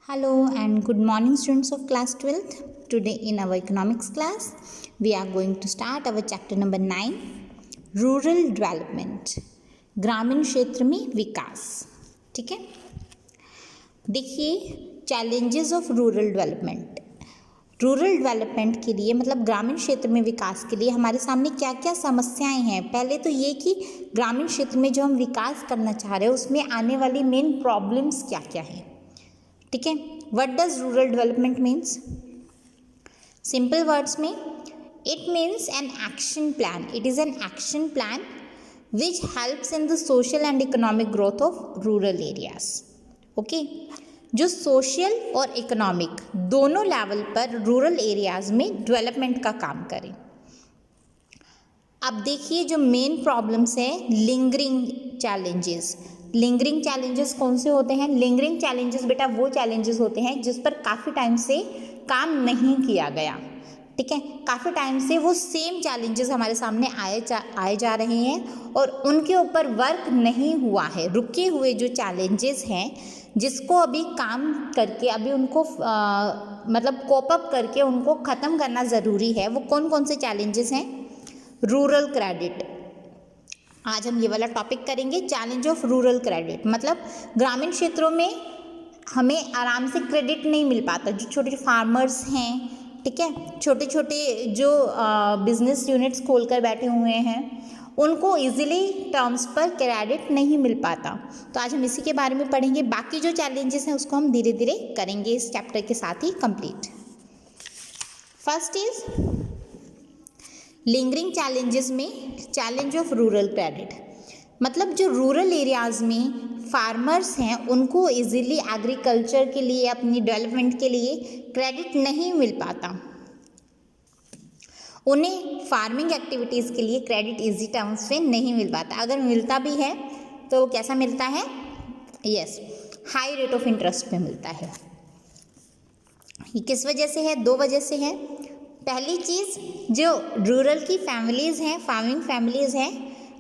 Hello and good morning, students of class 12th. Today in our economics class we are going to start our chapter number 9, rural development, ग्रामीण क्षेत्र में विकास. ठीक है, देखिए challenges of rural development. Rural development के लिए मतलब ग्रामीण क्षेत्र में विकास के लिए हमारे सामने क्या क्या समस्याएं हैं. पहले तो ये कि ग्रामीण क्षेत्र में जो हम विकास करना चाह रहे हैं उसमें आने वाली मेन प्रॉब्लम्स क्या क्या हैं. ठीक है, what does rural development means. Simple words में it means an action plan. It is an action plan which helps in the social and economic growth of rural areas. Okay, जो social और economic दोनों level पर rural areas में development का काम करें. अब देखिए जो मेन प्रॉब्लम्स है, लिंगरिंग चैलेंजेस. लिंगरिंग चैलेंजेस कौन से होते हैं? लिंगरिंग चैलेंजेस बेटा वो चैलेंजेस होते हैं जिस पर काफ़ी टाइम से काम नहीं किया गया. ठीक है, काफ़ी टाइम से वो सेम चैलेंजेस हमारे सामने आए जा रहे हैं और उनके ऊपर वर्क नहीं हुआ है. रुके हुए जो चैलेंजेस हैं जिसको अभी काम करके अभी उनको मतलब कोप अप करके उनको ख़त्म करना ज़रूरी है. वो कौन कौन से चैलेंजेस हैं? Rural credit. आज हम ये वाला टॉपिक करेंगे, चैलेंज ऑफ रूरल क्रेडिट. मतलब ग्रामीण क्षेत्रों में हमें आराम से क्रेडिट नहीं मिल पाता. जो छोटे छोटे फार्मर्स हैं, ठीक है, छोटे छोटे जो बिजनेस यूनिट्स खोलकर बैठे हुए हैं उनको इजीली टर्म्स पर क्रेडिट नहीं मिल पाता. तो आज हम इसी के बारे में पढ़ेंगे. बाकी जो चैलेंजेस हैं उसको हम धीरे धीरे करेंगे इस चैप्टर के साथ ही complete. First is lingering challenges में चैलेंज ऑफ रूरल क्रेडिट. मतलब जो रूरल एरियाज़ में फार्मर्स हैं उनको इजीली एग्रीकल्चर के लिए अपनी डेवलपमेंट के लिए क्रेडिट नहीं मिल पाता. उन्हें फार्मिंग एक्टिविटीज़ के लिए क्रेडिट इजी टर्म्स में नहीं मिल पाता. अगर मिलता भी है तो कैसा मिलता है? Yes, high rate of interest में मिलता है. ये किस वजह से है? दो वजह से है. पहली चीज़, जो रूरल की फैमिलीज़ हैं, फार्मिंग फैमिलीज़ हैं,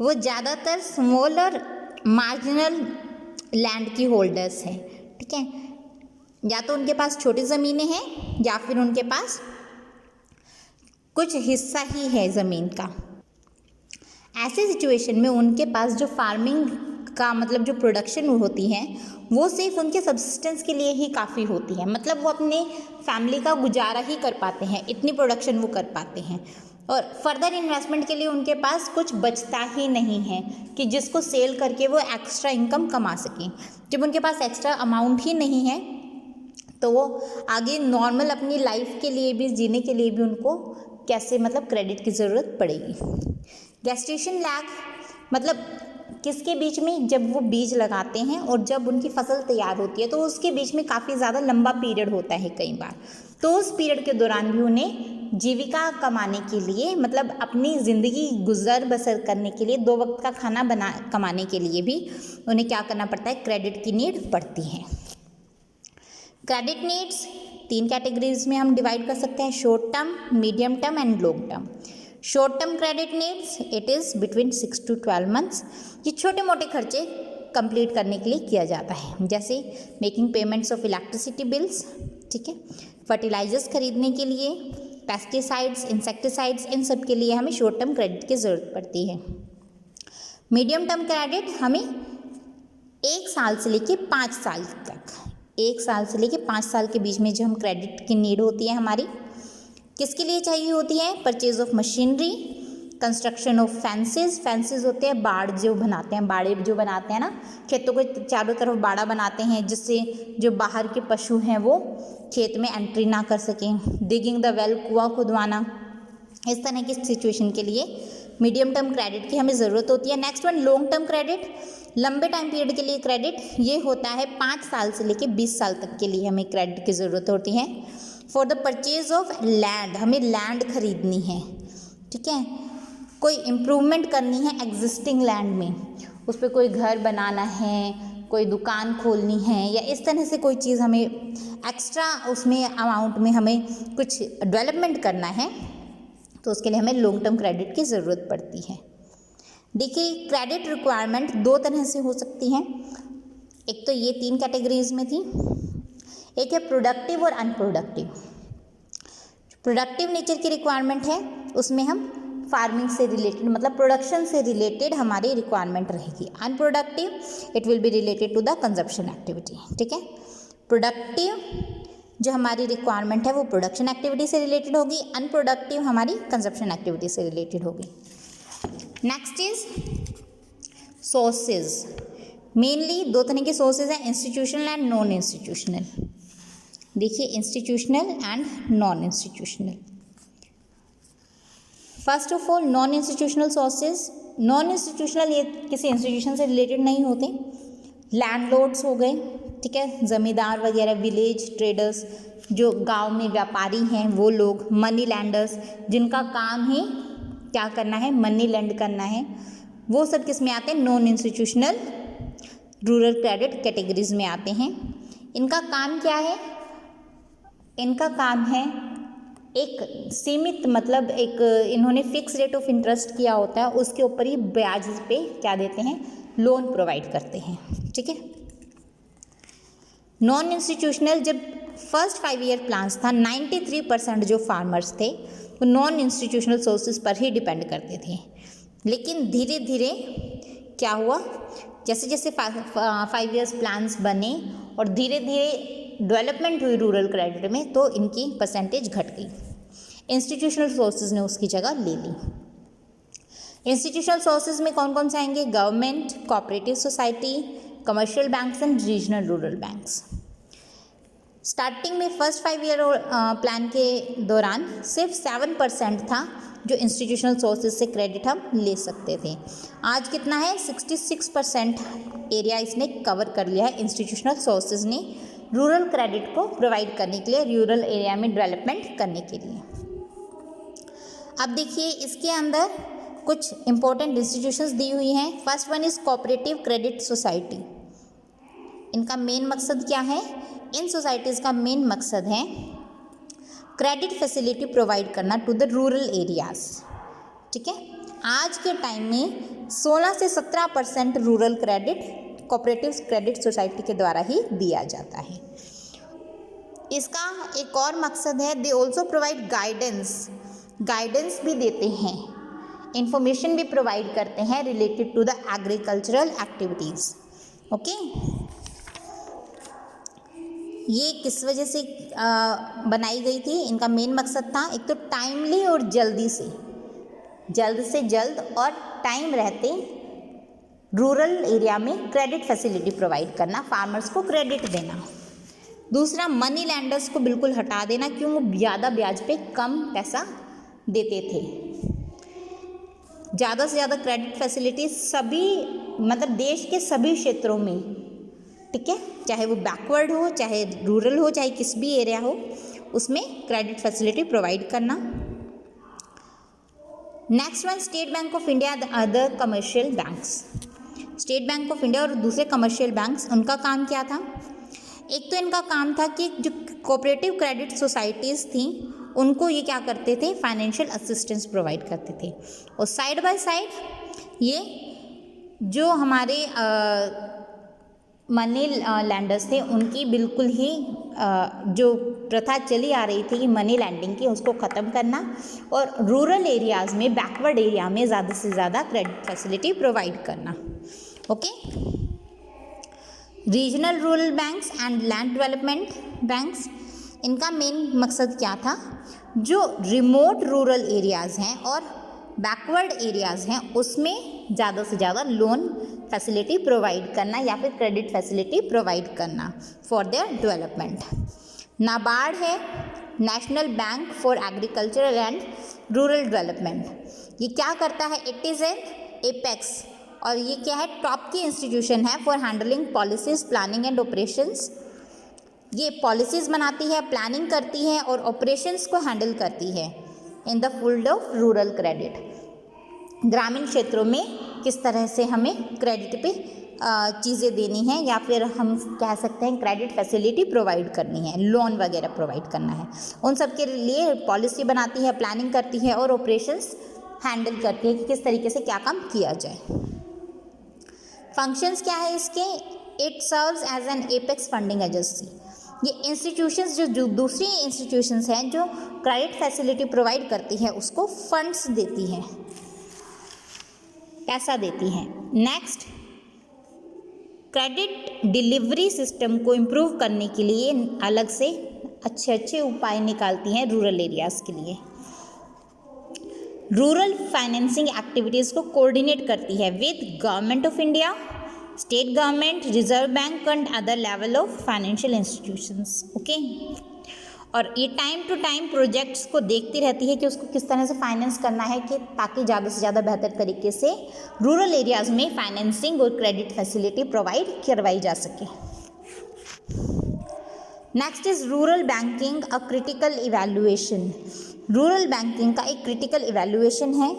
वो ज़्यादातर स्मॉल और मार्जिनल लैंड की होल्डर्स हैं. ठीक है, या तो उनके पास छोटी ज़मीनें हैं या फिर उनके पास कुछ हिस्सा ही है ज़मीन का. ऐसे सिचुएशन में उनके पास जो फार्मिंग का मतलब जो प्रोडक्शन होती है वो सिर्फ उनके सब्सिस्टेंस के लिए ही काफ़ी होती है. मतलब वो अपने फैमिली का गुजारा ही कर पाते हैं, इतनी प्रोडक्शन वो कर पाते हैं और फर्दर इन्वेस्टमेंट के लिए उनके पास कुछ बचता ही नहीं है कि जिसको सेल करके वो एक्स्ट्रा इनकम कमा सकें. जब उनके पास एक्स्ट्रा अमाउंट ही नहीं है तो वो आगे नॉर्मल अपनी लाइफ के लिए भी, जीने के लिए भी उनको कैसे मतलब क्रेडिट की ज़रूरत पड़ेगी. गेस्टेशन लैग मतलब किसके बीच में? जब वो बीज लगाते हैं और जब उनकी फसल तैयार होती है तो उसके बीच में काफ़ी ज़्यादा लंबा पीरियड होता है कई बार. तो उस पीरियड के दौरान भी उन्हें जीविका कमाने के लिए मतलब अपनी ज़िंदगी गुजर बसर करने के लिए, दो वक्त का खाना कमाने के लिए भी उन्हें क्या करना पड़ता है? क्रेडिट की नीड पड़ती है. क्रेडिट नीड्स 3 कैटेगरीज में हम डिवाइड कर सकते हैं, short term, medium term and long term. Short term credit needs it is between 6 to 12 months. ये छोटे मोटे खर्चे कंप्लीट करने के लिए किया जाता है, जैसे making payments of electricity bills, ठीक है, फर्टिलाइजर्स खरीदने के लिए, पेस्टिसाइड्स, इंसेक्टिसाइड्स, इन सब के लिए हमें शॉर्ट टर्म क्रेडिट की ज़रूरत पड़ती है. मीडियम टर्म क्रेडिट हमें 1 साल से लेके 5 साल तक, 1 साल से लेके 5 साल के बीच में जो हम क्रेडिट की नीड होती है हमारी, किसके लिए चाहिए होती है? Purchase of machinery, construction of fences. Fences होते हैं बाड़ जो बनाते हैं, बाड़े जो बनाते हैं ना, खेतों के चारों तरफ बाड़ा बनाते हैं जिससे जो बाहर के पशु हैं वो खेत में एंट्री ना कर सकें. डिगिंग द वेल, कुआं खुदवाना, इस तरह की सिचुएशन के लिए मीडियम टर्म क्रेडिट की हमें ज़रूरत होती है. Next one long term credit. लंबे टाइम पीरियड के लिए क्रेडिट ये होता है 5 साल से लेकर 20 साल तक के लिए हमें क्रेडिट की ज़रूरत होती है. For the purchase of land, हमें लैंड खरीदनी है, ठीक है, कोई इम्प्रूवमेंट करनी है एग्जिस्टिंग लैंड में, उस पर कोई घर बनाना है, कोई दुकान खोलनी है या इस तरह से कोई चीज़ हमें एक्स्ट्रा उसमें अमाउंट में हमें कुछ डेवलपमेंट करना है तो उसके लिए हमें लॉन्ग टर्म क्रेडिट की ज़रूरत पड़ती है. देखिए क्रेडिट रिक्वायरमेंट 2 तरह से हो सकती हैं. एक तो ये 3 कैटेगरीज में थी. एक है प्रोडक्टिव और अनप्रोडक्टिव। प्रोडक्टिव नेचर की रिक्वायरमेंट है उसमें हम फार्मिंग से रिलेटेड मतलब प्रोडक्शन से रिलेटेड हमारी रिक्वायरमेंट रहेगी। Unproductive it will be related to the consumption activity. ठीक है, प्रोडक्टिव जो हमारी रिक्वायरमेंट है वो प्रोडक्शन एक्टिविटी से रिलेटेड होगी, अनप्रोडक्टिव हमारी कंजप्शन एक्टिविटी से रिलेटेड होगी। Next is sources. मेनली दो तरह के सोर्सेज हैं, इंस्टीट्यूशनल एंड नॉन इंस्टीट्यूशनल। देखिए institutional and non institutional. First of all non institutional sources. Non institutional ये किसी इंस्टीट्यूशन से रिलेटेड नहीं होते। लैंडलॉर्ड्स हो गए, ठीक है, ज़मींदार वगैरह, विलेज ट्रेडर्स जो गांव में व्यापारी हैं वो लोग, मनी लैंडर्स जिनका काम ही क्या करना है, मनी लैंड करना है, वो सब किस में आते हैं, non institutional rural credit categories में आते हैं। इनका काम क्या है, इनका काम है एक सीमित मतलब एक इन्होंने फिक्स रेट ऑफ इंटरेस्ट किया होता है, उसके ऊपर ही ब्याज पे क्या देते हैं, लोन प्रोवाइड करते हैं। ठीक है, नॉन इंस्टीट्यूशनल जब फर्स्ट 5 ईयर प्लान्स था 93% जो फार्मर्स थे वो नॉन इंस्टीट्यूशनल सोर्सेज पर ही डिपेंड करते थे। लेकिन धीरे धीरे क्या हुआ, जैसे जैसे 5 ईयर्स प्लान्स बने और धीरे धीरे डेवलपमेंट हुई रूरल क्रेडिट में तो इनकी परसेंटेज घट गई, इंस्टीट्यूशनल सोर्सेज ने उसकी जगह ले ली। इंस्टीट्यूशनल सोर्सेज में कौन कौन से आएंगे, government, cooperative society, commercial banks and regional rural banks. Starting में फर्स्ट 5 ईयर प्लान के दौरान सिर्फ 7% था जो इंस्टीट्यूशनल सोर्सेज से क्रेडिट हम ले सकते थे। आज कितना है, 66% एरिया इसने कवर कर लिया है इंस्टीट्यूशनल सोर्सेज ने रूरल क्रेडिट को प्रोवाइड करने के लिए, रूरल एरिया में डेवलपमेंट करने के लिए। अब देखिए इसके अंदर कुछ इंपॉर्टेंट इंस्टीट्यूशंस दी हुई हैं। First one is cooperative credit society. इनका मेन मकसद क्या है, इन सोसाइटीज़ का मेन मकसद है क्रेडिट फैसिलिटी प्रोवाइड करना टू द रूरल एरियाज। ठीक है, आज के टाइम में 16 से 17% rural credit cooperative credit society के द्वारा ही दिया जाता है। इसका एक और मकसद है, दे ऑल्सो प्रोवाइड गाइडेंस भी देते हैं, इंफॉर्मेशन भी प्रोवाइड करते हैं related to the agricultural activities. Okay, ये किस वजह से बनाई गई थी, इनका मेन मकसद था एक तो टाइमली और जल्द से जल्द और टाइम रहते रूरल एरिया में क्रेडिट फैसिलिटी प्रोवाइड करना, फार्मर्स को क्रेडिट देना। दूसरा, मनी लैंडर्स को बिल्कुल हटा देना, क्यों, वो ज़्यादा ब्याज पे कम पैसा देते थे। ज़्यादा से ज़्यादा क्रेडिट फैसिलिटी सभी मतलब देश के सभी क्षेत्रों में, ठीक है, चाहे वो बैकवर्ड हो, चाहे रूरल हो, चाहे किस भी एरिया हो, उसमें क्रेडिट फैसिलिटी प्रोवाइड करना। Next one, state bank of India, the other commercial banks. State bank of India और दूसरे कमर्शियल बैंक्स, उनका काम क्या था, एक तो इनका काम था कि जो कोऑपरेटिव क्रेडिट सोसाइटीज़ थी उनको ये क्या करते थे, फाइनेंशियल असिस्टेंस प्रोवाइड करते थे। और साइड बाय साइड ये जो हमारे मनी लैंडर्स थे उनकी बिल्कुल ही जो प्रथा चली आ रही थी मनी लैंडिंग की, उसको ख़त्म करना और रूरल एरियाज़ में, बैकवर्ड एरिया में ज़्यादा से ज़्यादा क्रेडिट फैसिलिटी प्रोवाइड करना। Okay, regional rural banks and land development banks, इनका मेन मकसद क्या था, जो रिमोट रूरल एरियाज़ हैं और बैकवर्ड एरियाज़ हैं उसमें ज़्यादा से ज़्यादा लोन फैसिलिटी प्रोवाइड करना या फिर क्रेडिट फैसिलिटी प्रोवाइड करना फॉर देयर डेवलपमेंट। नाबार्ड है, national bank for agricultural and rural development. ये क्या करता है, इट इज़ एन एपेक्स, और ये क्या है, टॉप की इंस्टीट्यूशन है for handling policies, planning and operations. ये पॉलिसीज़ बनाती है, प्लानिंग करती है और ऑपरेशंस को हैंडल करती है in the field of rural credit. ग्रामीण क्षेत्रों में किस तरह से हमें क्रेडिट पे चीज़ें देनी है या फिर हम कह सकते हैं क्रेडिट फैसिलिटी प्रोवाइड करनी है, लोन वगैरह प्रोवाइड करना है, उन सब के लिए पॉलिसी बनाती है, प्लानिंग करती है और ऑपरेशंस हैंडल करती है कि किस तरीके से क्या काम किया जाए। फंक्शंस क्या है इसके, it serves as an apex funding agency. ये इंस्टीट्यूशंस जो दूसरी इंस्टीट्यूशंस हैं जो क्रेडिट फैसिलिटी प्रोवाइड करती है उसको फंड्स देती हैं, पैसा देती हैं। नेक्स्ट, क्रेडिट डिलीवरी सिस्टम को इम्प्रूव करने के लिए अलग से अच्छे अच्छे उपाय निकालती हैं रूरल एरियाज़ के लिए। रूरल फाइनेंसिंग एक्टिविटीज़ को कोऑर्डिनेट करती है with government of India, state government, reserve bank and other level of financial institutions. Okay, और ये टाइम टू टाइम प्रोजेक्ट्स को देखती रहती है कि उसको किस तरह से फाइनेंस करना है कि ताकि ज़्यादा से ज़्यादा बेहतर तरीके से रूरल एरियाज़ में फाइनेंसिंग और क्रेडिट फैसिलिटी प्रोवाइड करवाई जा सके। Next is rural banking a critical evaluation. Rural banking का एक क्रिटिकल इवैल्यूएशन है।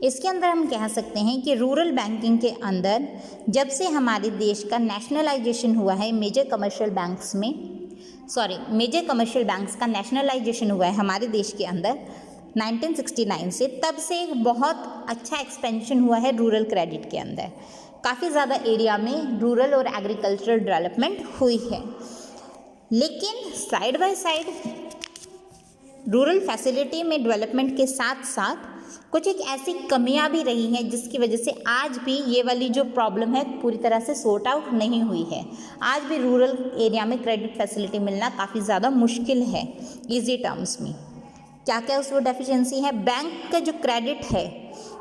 इसके अंदर हम कह सकते हैं कि रूरल बैंकिंग के अंदर जब से हमारे देश का नेशनलाइजेशन हुआ है, मेजर कमर्शियल बैंक्स का नेशनलाइजेशन हुआ है हमारे देश के अंदर 1969 से, तब से एक बहुत अच्छा एक्सपेंशन हुआ है रूरल क्रेडिट के अंदर। काफ़ी ज़्यादा एरिया में रूरल और एग्रीकल्चरल डेवलपमेंट हुई है, लेकिन side by side rural facility में डेवलपमेंट के साथ साथ कुछ एक ऐसी कमियां भी रही हैं जिसकी वजह से आज भी ये वाली जो प्रॉब्लम है पूरी तरह से सॉर्ट आउट नहीं हुई है। आज भी रूरल एरिया में क्रेडिट फैसिलिटी मिलना काफ़ी ज़्यादा मुश्किल है इजी टर्म्स में। क्या क्या उसमें डेफिशिएंसी है? बैंक का जो क्रेडिट है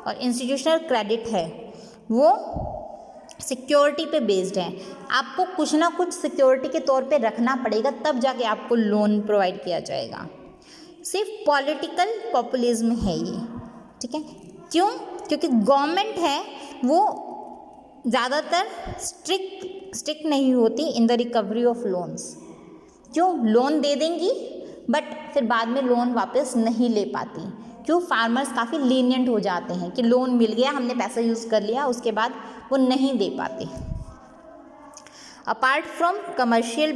और इंस्टीट्यूशनल क्रेडिट है वो सिक्योरिटी पे बेस्ड है। आपको कुछ ना कुछ सिक्योरिटी के तौर पे रखना पड़ेगा, तब जाके आपको लोन प्रोवाइड किया जाएगा। सिर्फ पॉलिटिकल पॉपुलिज्म है ये, ठीक है। क्यों? क्योंकि गवर्नमेंट है वो ज़्यादातर स्ट्रिक्ट नहीं होती in the recovery of loans. क्यों? लोन दे देंगी बट फिर बाद में लोन वापस नहीं ले पाती। क्यों? फार्मर्स काफ़ी लीनियंट हो जाते हैं कि लोन मिल गया, हमने पैसा यूज़ कर लिया, उसके बाद वो नहीं दे पाते। अपार्ट फ्रॉम कमर्शियल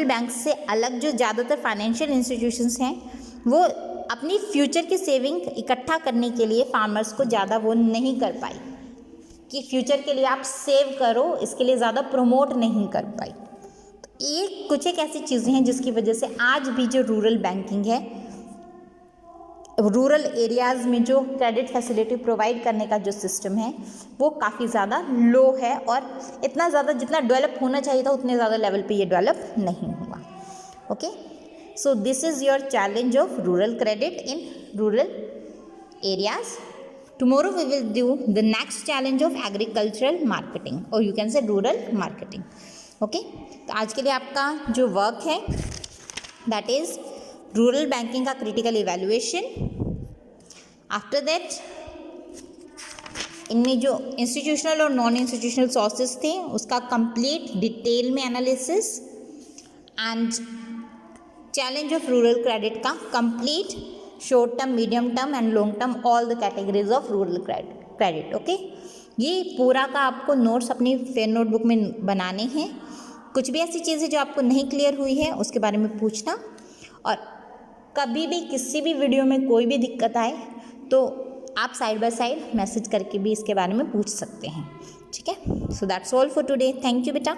बैंक्स से अलग जो ज़्यादातर फाइनेंशियल इंस्टीट्यूशंस हैं वो अपनी फ्यूचर की सेविंग इकट्ठा करने के लिए फार्मर्स को ज़्यादा वो नहीं कर पाई कि फ्यूचर के लिए आप सेव करो, इसके लिए ज़्यादा प्रमोट नहीं कर पाई। तो ये कुछ एक ऐसी चीज़ें हैं जिसकी वजह से आज भी जो रूरल बैंकिंग है, रूरल एरियाज़ में जो क्रेडिट फैसिलिटी प्रोवाइड करने का जो सिस्टम है वो काफ़ी ज़्यादा लो है और इतना ज़्यादा जितना डेवलप होना चाहिए था उतने ज़्यादा लेवल पे ये डेवलप नहीं हुआ। Okay, so this is your challenge of rural credit in rural areas. Tomorrow we will do the next challenge of agricultural marketing or you can say rural marketing. Okay, तो आज के लिए आपका जो वर्क है that is rural banking का critical evaluation. After that इनमें जो इंस्टीट्यूशनल और नॉन इंस्टीट्यूशनल सोर्सेज थे उसका कंप्लीट डिटेल में analysis and challenge of rural credit का complete short term, medium term and long term all the categories of rural credit. Okay, ये पूरा का आपको नोट्स अपनी फेयर नोटबुक में बनाने हैं। कुछ भी ऐसी चीज़ें जो आपको नहीं क्लियर हुई है उसके बारे में पूछना, और कभी भी किसी भी वीडियो में कोई भी दिक्कत आए तो आप साइड बाय साइड मैसेज करके भी इसके बारे में पूछ सकते हैं। ठीक है, so that's all for today. Thank you बेटा।